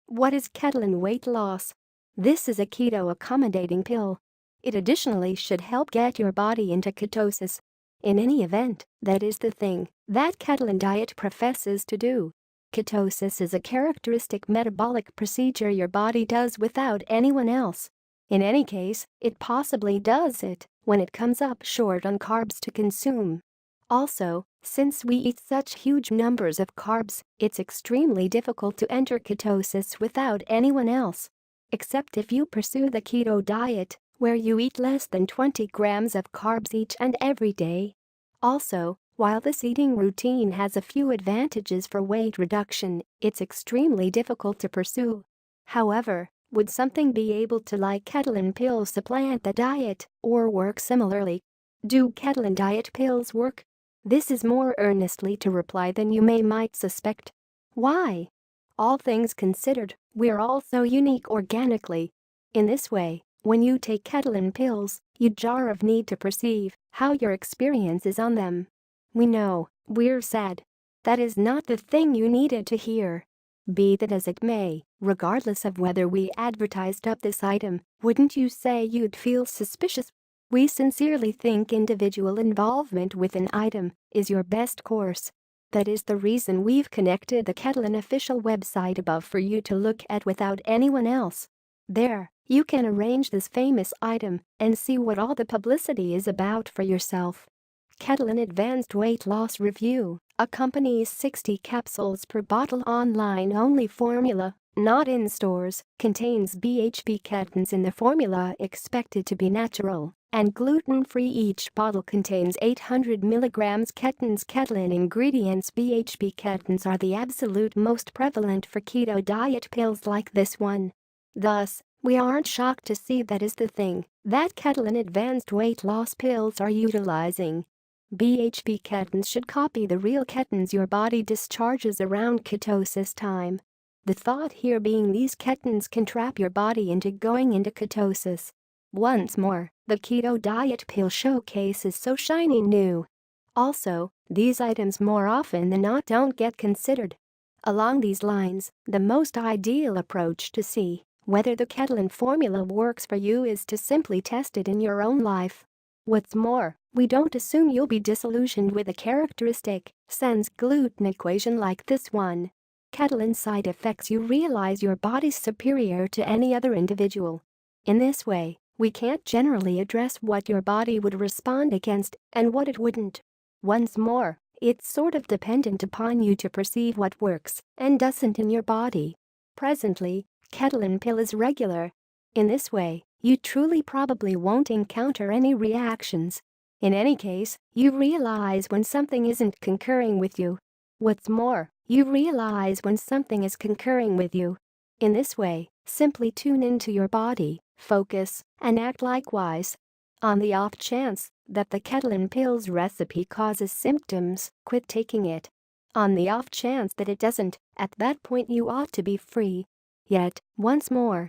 What is Ketolyn weight loss? This is a keto-accommodating pill. It additionally should help get your body into ketosis. In any event, that is the thing that Ketolyn Diet professes to do. Ketosis is a characteristic metabolic procedure your body does without anyone else. In any case, it possibly does it when it comes up short on carbs to consume. Also, since we eat such huge numbers of carbs, it's extremely difficult to enter ketosis without anyone else. Except if you pursue the keto diet, where you eat less than 20 grams of carbs each and every day. Also, while this eating routine has a few advantages for weight reduction, it's extremely difficult to pursue. However, would something be able to like Ketolyn pills supplant the diet or work similarly? Do Ketolyn diet pills work? This is more earnestly to reply than you might suspect. Why? All things considered, we're all so unique organically. In this way, when you take Ketolyn pills, you jar of need to perceive how your experience is on them. We know, we're sad. That is not the thing you needed to hear. Be that as it may, regardless of whether we advertised up this item, wouldn't you say you'd feel suspicious? We sincerely think individual involvement with an item is your best course. That is the reason we've connected the Ketolyn official website above for you to look at without anyone else. There, you can arrange this famous item and see what all the publicity is about for yourself. Ketolyn Advanced Weight Loss Review accompanies 60 capsules per bottle online-only formula, not in stores, contains BHB ketones in the formula expected to be natural and gluten-free. Each bottle contains 800 mg ketones. Ketolyn ingredients. BHB ketones are the absolute most prevalent for keto diet pills like this one. Thus, we aren't shocked to see that is the thing that Ketolyn Advanced Weight Loss pills are utilizing. BHB ketones should copy the real ketones your body discharges around ketosis time. The thought here being these ketones can trap your body into going into ketosis. Once more, the keto diet pill showcase is so shiny new. Also, these items more often than not don't get considered. Along these lines, the most ideal approach to see whether the Ketolyn formula works for you is to simply test it in your own life. What's more, we don't assume you'll be disillusioned with a characteristic sense gluten equation like this one. Ketolyn side effects. You realize your body's superior to any other individual. In this way, we can't generally address what your body would respond against and what it wouldn't. Once more, it's sort of dependent upon you to perceive what works and doesn't in your body. Presently, Ketolyn pill is regular. In this way, you truly probably won't encounter any reactions. In any case, you realize when something isn't concurring with you. What's more, you realize when something is concurring with you. In this way, simply tune into your body, focus, and act likewise. On the off chance that the Ketolyn pills recipe causes symptoms, quit taking it. On the off chance that it doesn't, at that point you ought to be free. Yet, once more,